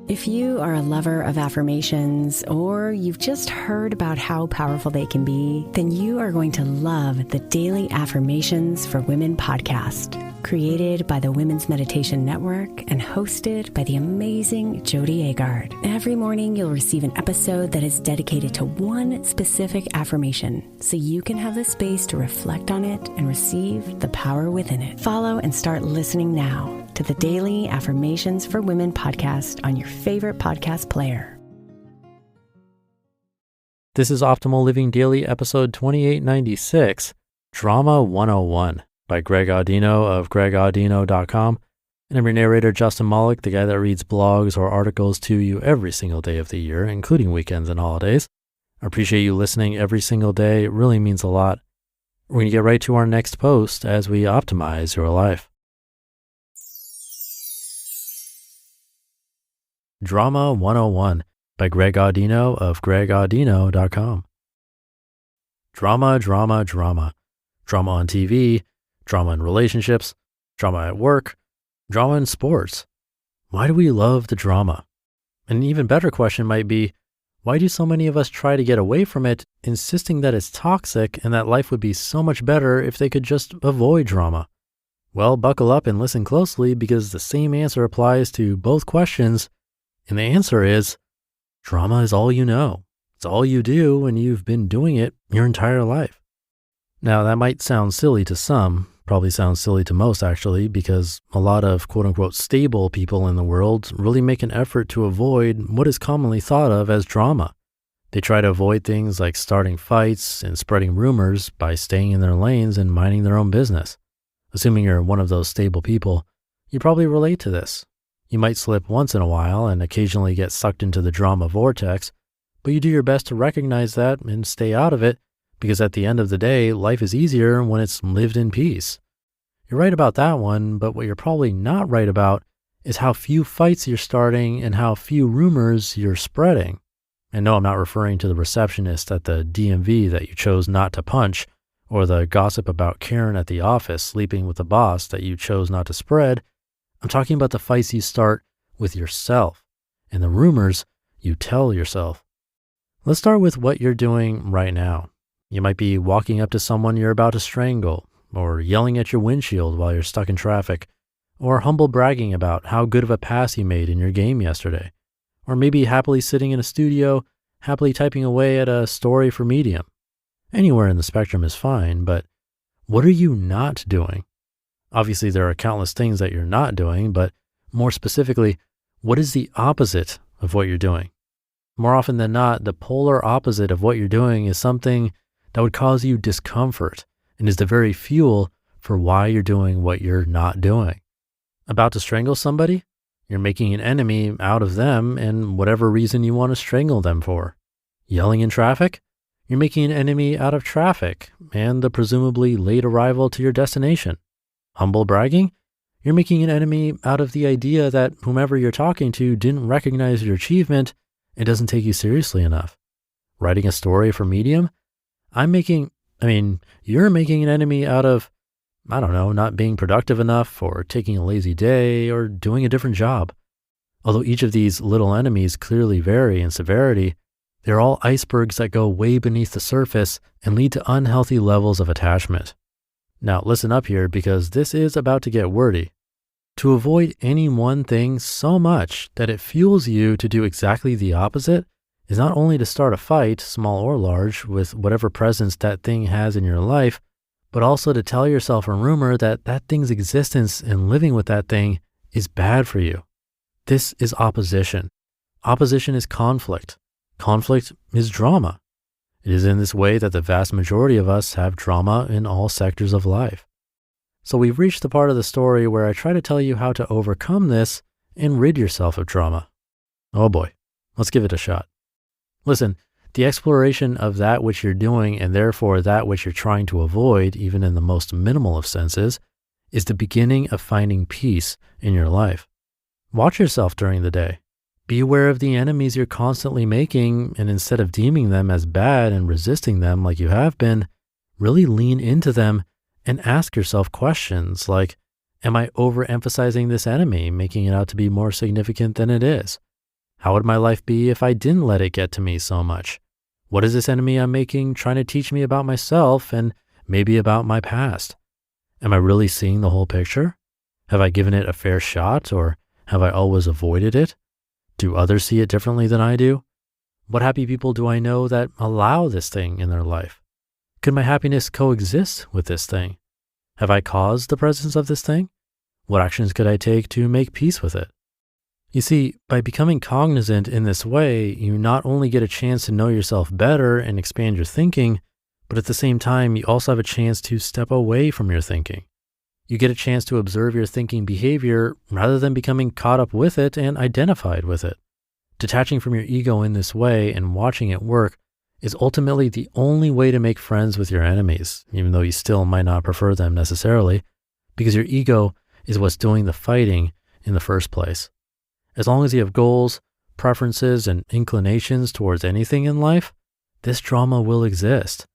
If you are a lover of affirmations or you've just heard about how powerful they can be, then you are going to love the Daily Affirmations for Women podcast, created by the Women's Meditation Network and hosted by the amazing Jody Agard. Every morning, you'll receive an episode that is dedicated to one specific affirmation, so you can have the space to reflect on it and receive the power within it. Follow and start listening now to the Daily Affirmations for Women podcast on your favorite podcast player. This is Optimal Living Daily, episode 2896, Drama 101 by Greg Audino of gregaudino.com. And I'm your narrator, Justin Malik, the guy that reads blogs or articles to you every single day of the year, including weekends and holidays. I appreciate you listening every single day. It really means a lot. We're going to get right to our next post as we optimize your life. Drama 101 by Greg Audino of gregaudino.com. Drama, drama, drama. Drama on TV, drama in relationships, drama at work, drama in sports. Why do we love the drama? An even better question might be, why do so many of us try to get away from it, insisting that it's toxic and that life would be so much better if they could just avoid drama? Well, buckle up and listen closely, because the same answer applies to both questions. And the answer is, drama is all you know. It's all you do, and you've been doing it your entire life. Now, that might sound silly to some, probably sounds silly to most actually, because a lot of quote unquote stable people in the world really make an effort to avoid what is commonly thought of as drama. They try to avoid things like starting fights and spreading rumors by staying in their lanes and minding their own business. Assuming you're one of those stable people, you probably relate to this. You might slip once in a while and occasionally get sucked into the drama vortex, but you do your best to recognize that and stay out of it, because at the end of the day, life is easier when it's lived in peace. You're right about that one, but what you're probably not right about is how few fights you're starting and how few rumors you're spreading. And no, I'm not referring to the receptionist at the DMV that you chose not to punch, or the gossip about Karen at the office sleeping with the boss that you chose not to spread. I'm talking about the fights you start with yourself and the rumors you tell yourself. Let's start with what you're doing right now. You might be walking up to someone you're about to strangle, or yelling at your windshield while you're stuck in traffic, or humble bragging about how good of a pass you made in your game yesterday, or maybe happily sitting in a studio, happily typing away at a story for Medium. Anywhere in the spectrum is fine, but what are you not doing? Obviously, there are countless things that you're not doing, but more specifically, what is the opposite of what you're doing? More often than not, the polar opposite of what you're doing is something that would cause you discomfort and is the very fuel for why you're doing what you're not doing. About to strangle somebody? You're making an enemy out of them and whatever reason you want to strangle them for. Yelling in traffic? You're making an enemy out of traffic and the presumably late arrival to your destination. Humble bragging? You're making an enemy out of the idea that whomever you're talking to didn't recognize your achievement and doesn't take you seriously enough. Writing a story for Medium? You're making an enemy out of, not being productive enough, or taking a lazy day, or doing a different job. Although each of these little enemies clearly vary in severity, they're all icebergs that go way beneath the surface and lead to unhealthy levels of attachment. Now listen up here, because this is about to get wordy. To avoid any one thing so much that it fuels you to do exactly the opposite is not only to start a fight, small or large, with whatever presence that thing has in your life, but also to tell yourself a rumor that that thing's existence and living with that thing is bad for you. This is opposition. Opposition is conflict. Conflict is drama. It is in this way that the vast majority of us have drama in all sectors of life. So we've reached the part of the story where I try to tell you how to overcome this and rid yourself of drama. Oh boy, let's give it a shot. Listen, the exploration of that which you're doing, and therefore that which you're trying to avoid, even in the most minimal of senses, is the beginning of finding peace in your life. Watch yourself during the day. Be aware of the enemies you're constantly making, and instead of deeming them as bad and resisting them like you have been, really lean into them and ask yourself questions like, am I overemphasizing this enemy, making it out to be more significant than it is? How would my life be if I didn't let it get to me so much? What is this enemy I'm making trying to teach me about myself and maybe about my past? Am I really seeing the whole picture? Have I given it a fair shot, or have I always avoided it? Do others see it differently than I do? What happy people do I know that allow this thing in their life? Could my happiness coexist with this thing? Have I caused the presence of this thing? What actions could I take to make peace with it? You see, by becoming cognizant in this way, you not only get a chance to know yourself better and expand your thinking, but at the same time, you also have a chance to step away from your thinking. You get a chance to observe your thinking behavior rather than becoming caught up with it and identified with it. Detaching from your ego in this way and watching it work is ultimately the only way to make friends with your enemies, even though you still might not prefer them necessarily, because your ego is what's doing the fighting in the first place. As long as you have goals, preferences, and inclinations towards anything in life, this drama will exist.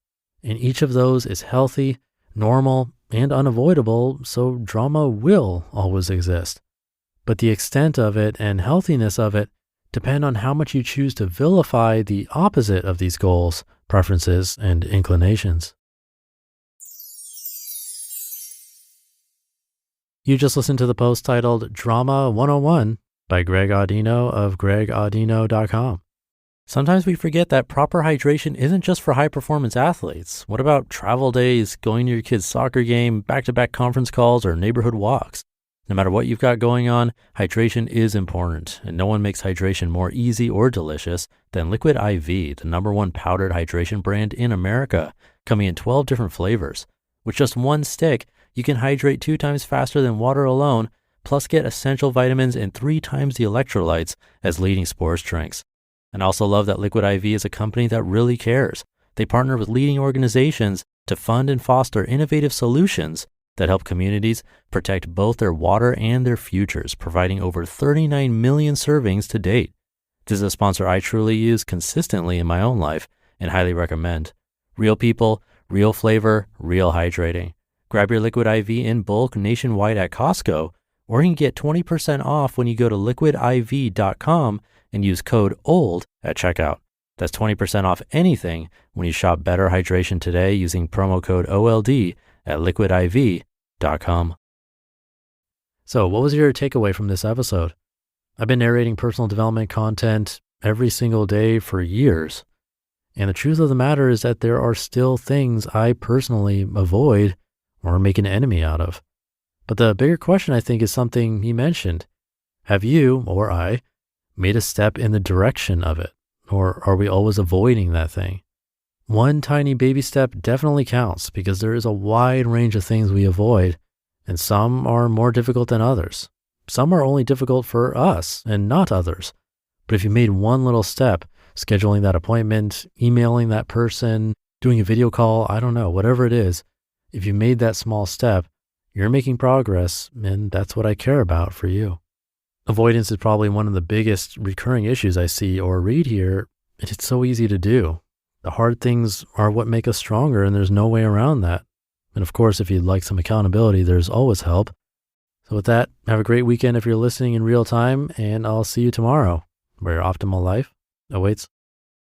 And each of those is healthy, normal, and unavoidable, so drama will always exist. But the extent of it and healthiness of it depend on how much you choose to vilify the opposite of these goals, preferences, and inclinations. You just listened to the post titled Drama 101 by Greg Audino of gregaudino.com. Sometimes we forget that proper hydration isn't just for high-performance athletes. What about travel days, going to your kid's soccer game, back-to-back conference calls, or neighborhood walks? No matter what you've got going on, hydration is important, and no one makes hydration more easy or delicious than Liquid IV, the #1 powdered hydration brand in America, coming in 12 different flavors. With just one stick, you can hydrate 2 times faster than water alone, plus get essential vitamins and 3 times the electrolytes as leading sports drinks. And I also love that Liquid IV is a company that really cares. They partner with leading organizations to fund and foster innovative solutions that help communities protect both their water and their futures, providing over 39 million servings to date. This is a sponsor I truly use consistently in my own life and highly recommend. Real people, real flavor, real hydrating. Grab your Liquid IV in bulk nationwide at Costco, or you can get 20% off when you go to liquidiv.com and use code OLD at checkout. That's 20% off anything when you shop Better Hydration today using promo code OLD at liquidiv.com. So what was your takeaway from this episode? I've been narrating personal development content every single day for years. And the truth of the matter is that there are still things I personally avoid or make an enemy out of. But the bigger question, I think, is something you mentioned. Have you, or I, made a step in the direction of it? Or are we always avoiding that thing? One tiny baby step definitely counts because there is a wide range of things we avoid, and some are more difficult than others. Some are only difficult for us and not others. But if you made one little step, scheduling that appointment, emailing that person, doing a video call, I don't know, whatever it is, if you made that small step, you're making progress, and that's what I care about for you. Avoidance is probably one of the biggest recurring issues I see or read here, and it's so easy to do. The hard things are what make us stronger, and there's no way around that. And of course, if you'd like some accountability, there's always help. So with that, have a great weekend if you're listening in real time, and I'll see you tomorrow, where your optimal life awaits.